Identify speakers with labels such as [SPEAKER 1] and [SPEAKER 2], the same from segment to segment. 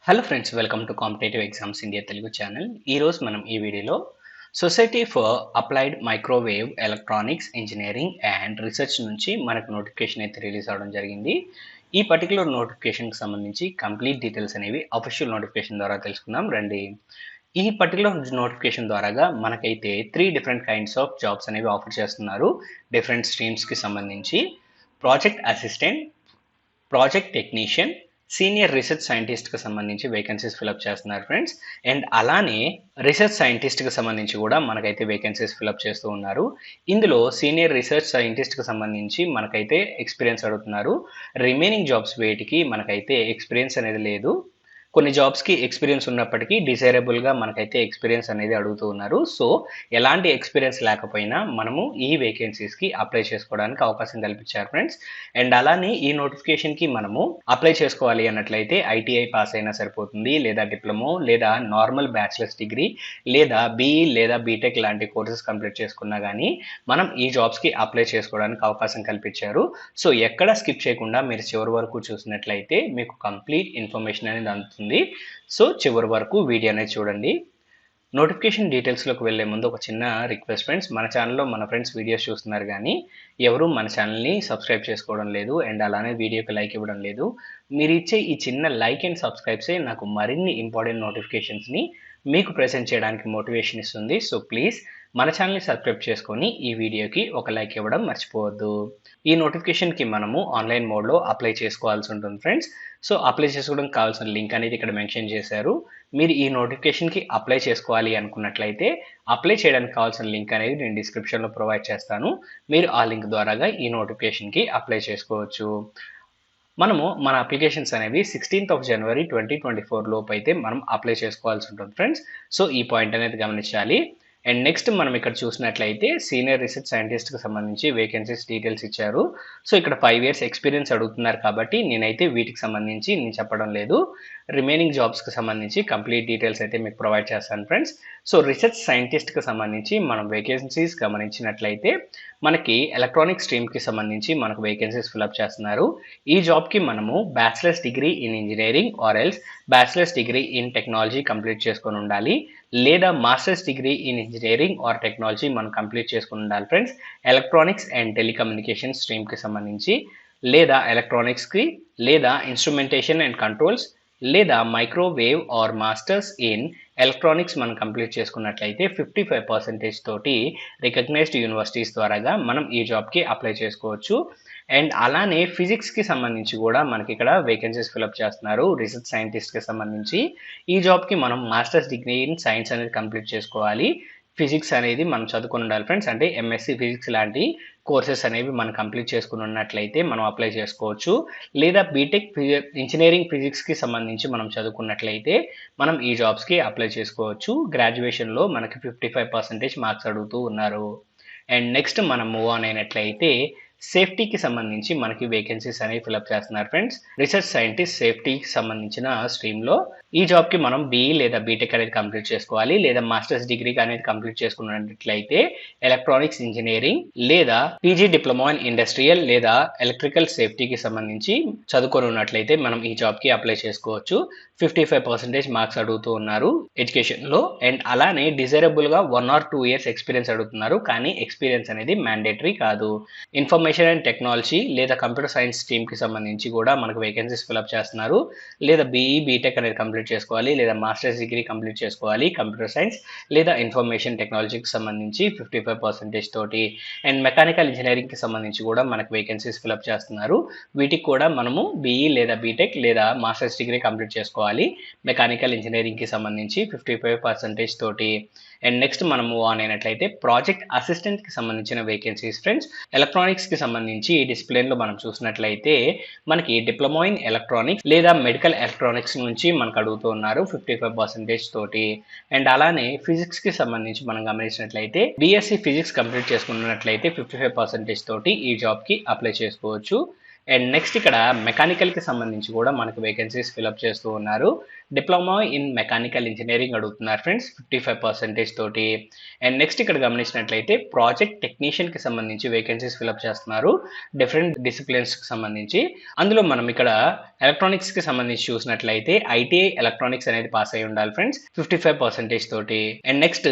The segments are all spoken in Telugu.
[SPEAKER 1] Hello friends, welcome to competitive exams India Telugu channel. ఈరోజు మనం ఈ వీడియోలో society for applied microwave electronics engineering and research నుంచి మనకు నోటిఫికేషన్ అయితే రిలీజ్ అవ్వడం జరిగింది. ఈ పర్టికులర్ నోటిఫికేషన్కి సంబంధించి కంప్లీట్ డీటెయిల్స్ అనేవి అఫీషియల్ నోటిఫికేషన్ ద్వారా తెలుసుకుందాం రండి. ఈ పర్టికులర్ నోటిఫికేషన్ ద్వారాగా మనకైతే 3 డిఫరెంట్ కైండ్స్ ఆఫ్ జాబ్స్ అనేవి ఆఫర్ చేస్తున్నారు డిఫరెంట్ స్ట్రీమ్స్కి సంబంధించి. Project assistant, project technician, senior research సైంటిస్ట్కి సంబంధించి వేకెన్సీస్ ఫిలప్ చేస్తున్నారు ఫ్రెండ్స్. అండ్ అలానే రీసెర్చ్ సైంటిస్ట్కి సంబంధించి కూడా మనకైతే వేకెన్సీస్ ఫిలప్ చేస్తూ ఉన్నారు. ఇందులో సీనియర్ రీసెర్చ్ సైంటిస్ట్కి సంబంధించి మనకైతే ఎక్స్పీరియన్స్ అడుగుతున్నారు. రిమైనింగ్ జాబ్స్ వేటికి మనకైతే ఎక్స్పీరియన్స్ అనేది లేదు. కొన్ని జాబ్స్కి ఎక్స్పీరియన్స్ ఉన్నప్పటికీ డిజైరబుల్గా మనకైతే ఎక్స్పీరియన్స్ అనేది అడుగుతూ ఉన్నారు. సో ఎలాంటి ఎక్స్పీరియన్స్ లేకపోయినా మనము ఈ వేకెన్సీస్కి అప్లై చేసుకోవడానికి అవకాశం కల్పించారు ఫ్రెండ్స్. అండ్ అలానే ఈ నోటిఫికేషన్కి మనము అప్లై చేసుకోవాలి అన్నట్లయితే ఐటీఐ పాస్ అయినా సరిపోతుంది, లేదా డిప్లొమో, లేదా నార్మల్ బ్యాచిలర్స్ డిగ్రీ, లేదా బీఈ లేదా బీటెక్ లాంటి కోర్సెస్ కంప్లీట్ చేసుకున్నా కానీ మనం ఈ జాబ్స్కి అప్లై చేసుకోవడానికి అవకాశం కల్పించారు. సో ఎక్కడ స్కిప్ చేయకుండా మీరు చివరి వరకు చూసినట్లయితే మీకు కంప్లీట్ ఇన్ఫర్మేషన్ అనేది అందుతుంది. సో చివరి వరకు వీడియో అనేది చూడండి. నోటిఫికేషన్ డీటెయిల్స్లోకి వెళ్ళే ముందు ఒక చిన్న రిక్వెస్ట్ ఫ్రెండ్స్, మన ఛానల్లో మన ఫ్రెండ్స్ వీడియోస్ చూస్తున్నారు కానీ ఎవరు మన ఛానల్ని సబ్స్క్రైబ్ చేసుకోవడం లేదు అండ్ అలానే వీడియోకి లైక్ ఇవ్వడం లేదు. మీరు ఇచ్చే ఈ చిన్న లైక్ అండ్ సబ్స్క్రైబ్సే నాకు మరిన్ని ఇంపార్టెంట్ నోటిఫికేషన్స్ని మీకు ప్రెజెంట్ చేయడానికి మోటివేషన్ ఇస్తుంది. సో ప్లీజ్ మన ఛానల్ని సబ్స్క్రైబ్ చేసుకొని ఈ వీడియోకి ఒక లైక్ ఇవ్వడం మర్చిపోవద్దు. ఈ నోటిఫికేషన్కి మనము ఆన్లైన్ మోడ్లో అప్లై చేసుకోవాల్సి ఉంటుంది ఫ్రెండ్స్. సో అప్లై చేసుకోవడానికి కావాల్సిన లింక్ అనేది ఇక్కడ మెన్షన్ చేశారు. మీరు ఈ నోటిఫికేషన్కి అప్లై చేసుకోవాలి అనుకున్నట్లయితే అప్లై చేయడానికి కావాల్సిన లింక్ అనేది నేను డిస్క్రిప్షన్లో ప్రొవైడ్ చేస్తాను. మీరు ఆ లింక్ ద్వారాగా ఈ నోటిఫికేషన్కి అప్లై చేసుకోవచ్చు. మనము మన అప్లికేషన్స్ అనేవి 16th of January 2024 లోపు అయితే మనం అప్లై చేసుకోవాల్సి ఉంటుంది ఫ్రెండ్స్. సో ఈ పాయింట్ అనేది గమనించాలి. అండ్ నెక్స్ట్ మనం ఇక్కడ చూసినట్లయితే సీనియర్ రీసెర్చ్ సైంటిస్ట్కి సంబంధించి వేకెన్సీస్ డీటెయిల్స్ ఇచ్చారు. సో ఇక్కడ 5 years ఎక్స్పీరియన్స్ అడుగుతున్నారు కాబట్టి నేనైతే వీటికి సంబంధించి నేను చెప్పడం లేదు. రిమైనింగ్ జాబ్స్కి సంబంధించి కంప్లీట్ డీటెయిల్స్ అయితే మీకు ప్రొవైడ్ చేస్తాను ఫ్రెండ్స్. సో రీసెర్చ్ సైంటిస్ట్కి సంబంధించి మనం వేకెన్సీస్ గమనించినట్లయితే మనకి ఎలక్ట్రానిక్ స్ట్రీమ్కి సంబంధించి మనకు వేకెన్సీస్ ఫిలప్ చేస్తున్నారు. ఈ జాబ్కి మనము bachelors degree in engineering or else bachelors degree in technology complete చేసుకొని ఉండాలి, లేదా masters degree in engineering or technology మనం కంప్లీట్ చేసుకుని ఉండాలి ఫ్రెండ్స్. ఎలక్ట్రానిక్స్ అండ్ టెలికమ్యూనికేషన్ స్ట్రీమ్కి సంబంధించి, లేదా ఎలక్ట్రానిక్స్కి, లేదా ఇన్స్ట్రుమెంటేషన్ అండ్ కంట్రోల్స్, లేదా microwave or masters in electronics మనం కంప్లీట్ చేసుకున్నట్లయితే 55% తోటి రికగ్నైజ్డ్ యూనివర్సిటీస్ ద్వారాగా మనం ఈ జాబ్కి అప్లై చేసుకోవచ్చు. అండ్ అలానే ఫిజిక్స్కి సంబంధించి కూడా మనకి ఇక్కడ వేకెన్సీస్ ఫిలప్ చేస్తున్నారు. రీసెర్చ్ సైంటిస్ట్కి సంబంధించి ఈ జాబ్కి మనం మాస్టర్స్ డిగ్రీ ఇన్ సైన్స్ అనేది కంప్లీట్ చేసుకోవాలి. ఫిజిక్స్ అనేది మనం చదువుకుని ఉండాలి ఫ్రెండ్స్. అంటే ఎంఎస్సి ఫిజిక్స్ లాంటి కోర్సెస్ అనేవి మనం కంప్లీట్ చేసుకుని ఉన్నట్లయితే మనం అప్లై చేసుకోవచ్చు. లేదా బీటెక్ ఇంజనీరింగ్ ఫిజిక్స్కి సంబంధించి మనం చదువుకున్నట్లయితే మనం ఈ జాబ్స్కి అప్లై చేసుకోవచ్చు. గ్రాడ్యుయేషన్లో మనకి 55% మార్క్స్ అడుగుతూ ఉన్నారు. అండ్ నెక్స్ట్ మనం మూవ్ ఆన్ అయినట్లయితే సేఫ్టీకి సంబంధించి మనకి వేకెన్సీస్ అనేవి ఫిలప్ చేస్తున్నారు ఫ్రెండ్స్. రీసెర్చ్ సైంటిస్ట్ సేఫ్టీకి సంబంధించిన స్ట్రీమ్లో ఈ జాబ్కి మనం బీఈ లేదా బీటెక్ అనేది కంప్లీట్ చేసుకోవాలి, లేదా మాస్టర్స్ డిగ్రీ అనేది కంప్లీట్ చేసుకున్నట్లయితే ఎలక్ట్రానిక్స్ ఇంజనీరింగ్, లేదా పీజీ డిప్లొమా ఇన్ ఇండస్ట్రియల్ లేదా ఎలక్ట్రికల్ సేఫ్టీకి సంబంధించి చదువుకొని ఉన్నట్లయితే మనం ఈ జాబ్కి అప్లై చేసుకోవచ్చు. 55% మార్క్స్ అడుగుతూ ఉన్నారు ఎడ్యుకేషన్లో. అండ్ అలానే డిజైరబుల్గా 1 or 2 years ఎక్స్పీరియన్స్ అడుగుతున్నారు, కానీ ఎక్స్పీరియన్స్ అనేది మ్యాండేటరీ కాదు. ఇన్ఫర్మేషన్ అండ్ టెక్నాలజీ లేదా కంప్యూటర్ సైన్స్ స్ట్రీమ్కి సంబంధించి కూడా మనకు వేకెన్సీస్ ఫిలప్ చేస్తున్నారు. లేదా బీఈ బీటెక్ అనేది కంప్లీట్ చేసుకోవాలి, లేదా మాస్టర్స్ డిగ్రీ కంప్లీట్ చేసుకోవాలి కంప్యూటర్ సైన్స్ లేదా ఇన్ఫర్మేషన్ టెక్నాలజీకి సంబంధించి 55% తోటి. అండ్ మెకానికల్ ఇంజనీరింగ్కి సంబంధించి కూడా మనకు వేకెన్సీస్ ఫిలప్ చేస్తున్నారు. వీటికి కూడా మనము బీఈ లేదా బీటెక్ లేదా మాస్టర్స్ డిగ్రీ కంప్లీట్ చేసుకోవాలి మెకానికల్ ఇంజనీరింగ్కి సంబంధించి 55% తోటి. అండ్ నెక్స్ట్ మనం మూవ్ ఆన్ అయినట్లయితే ప్రాజెక్ట్ అసిస్టెంట్కి సంబంధించిన వేకెన్సీస్ ఫ్రెండ్స్. ఎలక్ట్రానిక్స్కి సంబంధించి ఈ డిసిప్లిన్లో మనం చూసినట్లయితే మనకి డిప్లొమా ఇన్ ఎలక్ట్రానిక్స్ లేదా మెడికల్ ఎలక్ట్రానిక్స్ నుంచి మనకు అడుగుతూ ఉన్నారు 55% తోటి. అండ్ అలానే ఫిజిక్స్కి సంబంధించి మనం గమనించినట్లయితే బీఎస్సీ ఫిజిక్స్ కంప్లీట్ చేసుకున్నట్లయితే 55% తోటి ఈ జాబ్కి అప్లై చేసుకోవచ్చు. అండ్ నెక్స్ట్ ఇక్కడ మెకానికల్కి సంబంధించి కూడా మనకు వేకెన్సీస్ ఫిలప్ చేస్తూ ఉన్నారు. డిప్లొమా ఇన్ మెకానికల్ ఇంజనీరింగ్ అడుగుతున్నారు ఫ్రెండ్స్ 55% తోటి. అండ్ నెక్స్ట్ ఇక్కడ గమనించినట్లయితే ప్రాజెక్ట్ టెక్నీషియన్కి సంబంధించి వేకెన్సీస్ ఫిలప్ చేస్తున్నారు డిఫరెంట్ డిసిప్లిన్స్కి సంబంధించి. అందులో మనం ఇక్కడ ఎలక్ట్రానిక్స్కి సంబంధించి చూసినట్లయితే ఐటీఐ ఎలక్ట్రానిక్స్ అనేది పాస్ అయి ఉండాలి ఫ్రెండ్స్ 55% తోటి. అండ్ నెక్స్ట్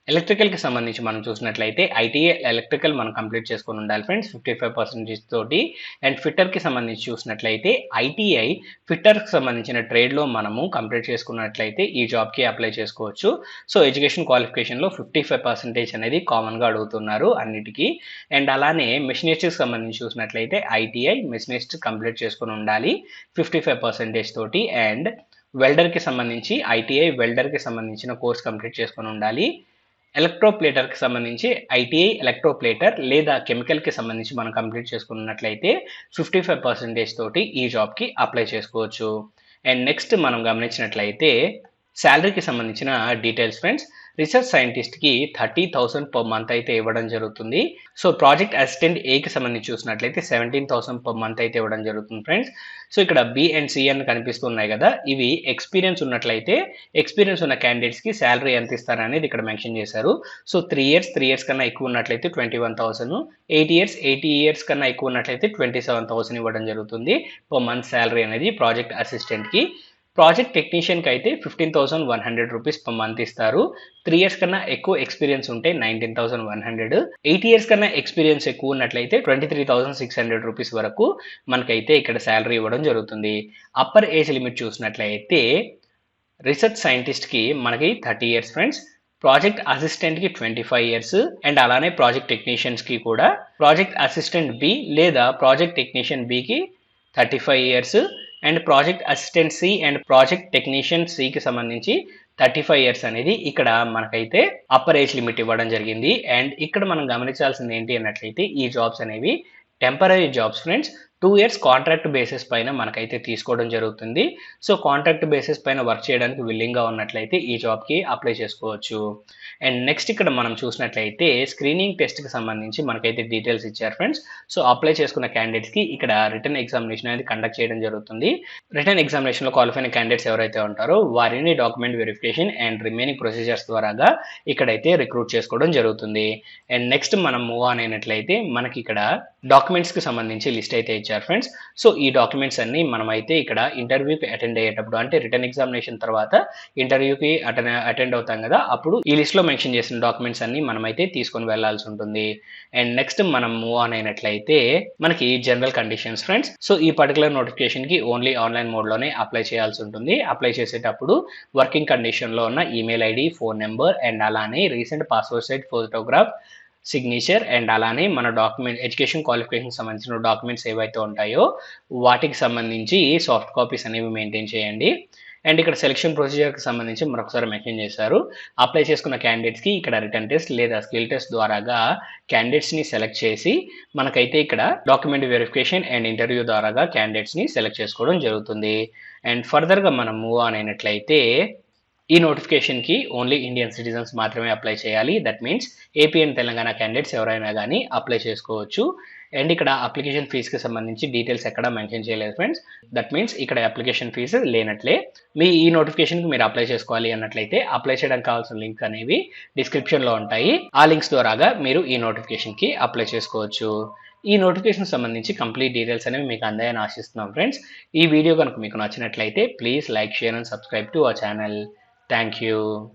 [SPEAKER 1] ఎలక్ట్రికల్కి సంబంధించి మనం చూసినట్లయితే ఐటీఐ ఎలక్ట్రికల్ మనం కంప్లీట్ చేసుకొని ఉండాలి ఫ్రెండ్స్ 55% తోటి. అండ్ ఫిట్టర్కి సంబంధించి చూసినట్లయితే ఐటీఐ ఫిట్టర్కి సంబంధించిన ట్రేడ్లో మనము కంప్లీట్ చేసుకున్నట్లయితే ఈ జాబ్కి అప్లై చేసుకోవచ్చు. సో ఎడ్యుకేషన్ క్వాలిఫికేషన్లో 55% అనేది కామన్గా అడుగుతున్నారు అన్నిటికీ. అండ్ అలానే మెషినిస్ట్కి సంబంధించి చూసినట్లయితే ఐటీఐ మెషినిస్ట్ కంప్లీట్ చేసుకొని ఉండాలి 55% తోటి. అండ్ వెల్డర్కి సంబంధించి ఐటీఐ వెల్డర్కి సంబంధించిన కోర్స్ కంప్లీట్ చేసుకొని ఉండాలి. ఎలక్ట్రోప్లేటర్కి సంబంధించి ఐటీఐ ఎలక్ట్రోప్లేటర్ లేదా కెమికల్కి సంబంధించి మనం కంప్లీట్ చేసుకున్నట్లయితే 55% తోటి ఈ జాబ్కి అప్లై చేసుకోవచ్చు. అండ్ నెక్స్ట్ మనం గమనించినట్లయితే శాలరీకి సంబంధించిన డీటెయిల్స్ ఫ్రెండ్స్. రీసెర్చ్ సైంటిస్ట్కి 30,000 పర్ మంత్ అయితే ఇవ్వడం జరుగుతుంది. సో ప్రాజెక్ట్ అసిస్టెంట్ ఏకి సంబంధించి చూసినట్లయితే 17,000 పర్ మంత్ అయితే ఇవ్వడం జరుగుతుంది ఫ్రెండ్స్. సో ఇక్కడ బి అండ్ సి అని కనిపిస్తున్నాయి కదా, ఇవి ఎక్స్పీరియన్స్ ఉన్నట్లయితే ఎక్స్పీరియన్స్ ఉన్న క్యాండిడేట్స్కి శాలరీ ఎంత ఇస్తారనేది ఇక్కడ మెన్షన్ చేశారు. సో 3 ఇయర్స్ కన్నా ఎక్కువ ఉన్నట్లయితే 21,000, 8 ఇయర్స్ కన్నా ఎక్కువ ఉన్నట్లయితే 27,000 ఇవ్వడం జరుగుతుంది పర్ మంత్ శాలరీ అనేది ప్రాజెక్ట్ అసిస్టెంట్కి. ప్రాజెక్ట్ టెక్నీషియన్కి అయితే 15,100 రూపీస్ పర్ మంత్ ఇస్తారు. 3 ఇయర్స్ కన్నా ఎక్కువ ఎక్స్పీరియన్స్ ఉంటే 19,100, 8 ఇయర్స్ కన్నా ఎక్స్పీరియన్స్ ఎక్కువ ఉన్నట్లయితే 23,600 రూపీస్ వరకు మనకైతే ఇక్కడ శాలరీ ఇవ్వడం జరుగుతుంది. అప్పర్ ఏజ్ లిమిట్ చూసినట్లయితే రీసెర్చ్ సైంటిస్ట్కి మనకి 30 ఇయర్స్ ఫ్రెండ్స్, ప్రాజెక్ట్ అసిస్టెంట్కి 25 ఇయర్స్. అండ్ అలానే ప్రాజెక్ట్ టెక్నీషియన్స్కి కూడా ప్రాజెక్ట్ అసిస్టెంట్ బి లేదా ప్రాజెక్ట్ టెక్నీషియన్ బికి 35 years. And project assistant C and project technician సికి సంబంధించి 35 ఇయర్స్ అనేది ఇక్కడ మనకైతే అప్పర్ ఏజ్ లిమిట్ ఇవ్వడం జరిగింది. అండ్ ఇక్కడ మనం గమనించాల్సింది ఏంటి అన్నట్లయితే ఈ జాబ్స్ అనేవి temporary jobs friends. 2 years contract basis పైన మనకైతే తీసుకోవడం జరుగుతుంది. సో కాంట్రాక్ట్ బేసిస్ పైన వర్క్ చేయడానికి విల్లింగ్గా ఉన్నట్లయితే ఈ జాబ్కి అప్లై చేసుకోవచ్చు. అండ్ నెక్స్ట్ ఇక్కడ మనం చూసినట్లయితే స్క్రీనింగ్ టెస్ట్కి సంబంధించి మనకైతే డీటెయిల్స్ ఇచ్చారు ఫ్రెండ్స్. సో అప్లై చేసుకున్న క్యాండిడేట్స్కి ఇక్కడ రిటర్న్ ఎగ్జామినేషన్ అనేది కండక్ట్ చేయడం జరుగుతుంది. రిటర్న్ ఎగ్జామినేషన్లో క్వాలిఫై అయిన క్యాండిడేట్స్ ఎవరైతే ఉంటారో వారిని document verification and remaining procedures ద్వారాగా ఇక్కడైతే రిక్రూట్ చేసుకోవడం జరుగుతుంది. అండ్ నెక్స్ట్ మనం మూవ్ ఆన్ అయినట్లయితే మనకి ఇక్కడ డాక్యుమెంట్స్కి సంబంధించి లిస్ట్ అయితే ఇచ్చారు ఫ్రెండ్స్. సో ఈ డాక్యుమెంట్స్ అన్ని మనమైతే ఇక్కడ ఇంటర్వ్యూకి అటెండ్ అయ్యేటప్పుడు అంటే రిటర్న్ ఎగ్జామినేషన్ తర్వాత ఇంటర్వ్యూకి అటెండ్ అవుతాం కదా, అప్పుడు ఈ లిస్ట్లో మెన్షన్ చేసిన డాక్యుమెంట్స్ అన్ని మనమైతే తీసుకొని వెళ్లాల్సి ఉంటుంది. అండ్ నెక్స్ట్ మనం మూవ్ ఆన్ అయినట్లయితే మనకి జనరల్ కండిషన్స్ ఫ్రెండ్స్. సో ఈ పర్టికులర్ నోటిఫికేషన్కి ఓన్లీ ఆన్లైన్ మోడ్లోనే అప్లై చేయాల్సి ఉంటుంది. అప్లై చేసేటప్పుడు వర్కింగ్ కండిషన్లో ఉన్న email ID, phone number and అలానే recent passport size photograph, signature and అలానే మన డాక్యుమెంట్ ఎడ్యుకేషన్ క్వాలిఫికేషన్ సంబంధించిన డాక్యుమెంట్స్ ఏవైతే ఉంటాయో వాటికి సంబంధించి సాఫ్ట్ కాపీస్ అనేవి మెయింటైన్ చేయండి. అండ్ ఇక్కడ సెలక్షన్ ప్రొసీజర్కి సంబంధించి మరొకసారి మెన్షన్ చేశారు. అప్లై చేసుకున్న క్యాండిడేట్స్కి ఇక్కడ రిటర్న్ టెస్ట్ లేదా స్కిల్ టెస్ట్ ద్వారాగా క్యాండిడేట్స్ని సెలెక్ట్ చేసి మనకైతే ఇక్కడ డాక్యుమెంట్ వెరిఫికేషన్ అండ్ ఇంటర్వ్యూ ద్వారాగా క్యాండిడేట్స్ని సెలెక్ట్ చేసుకోవడం జరుగుతుంది. అండ్ ఫర్దర్గా మనం మూవ్ ఆన్ అయినట్లయితే ఈ నోటిఫికేషన్కి ఓన్లీ ఇండియన్ సిటిజన్స్ మాత్రమే అప్లై చేయాలి. That means AP and Telangana candidates ఎవరైనా కానీ అప్లై చేసుకోవచ్చు. అండ్ ఇక్కడ అప్లికేషన్ ఫీజుకి సంబంధించి డీటెయిల్స్ ఎక్కడ మెన్షన్ చేయలేదు ఫ్రెండ్స్. దట్ మీన్స్ ఇక్కడ అప్లికేషన్ ఫీజు లేనట్లే. మీ ఈ నోటిఫికేషన్కి మీరు అప్లై చేసుకోవాలి అన్నట్లయితే అప్లై చేయడానికి కావాల్సిన లింక్ అనేవి డిస్క్రిప్షన్లో ఉంటాయి. ఆ లింక్స్ ద్వారాగా మీరు ఈ నోటిఫికేషన్కి అప్లై చేసుకోవచ్చు. ఈ నోటిఫికేషన్ సంబంధించి కంప్లీట్ డీటెయిల్స్ అనేవి మీకు అందాయని ఆశిస్తున్నాం ఫ్రెండ్స్. ఈ వీడియో కనుక మీకు నచ్చినట్లయితే please like, share and subscribe to our channel. Thank you.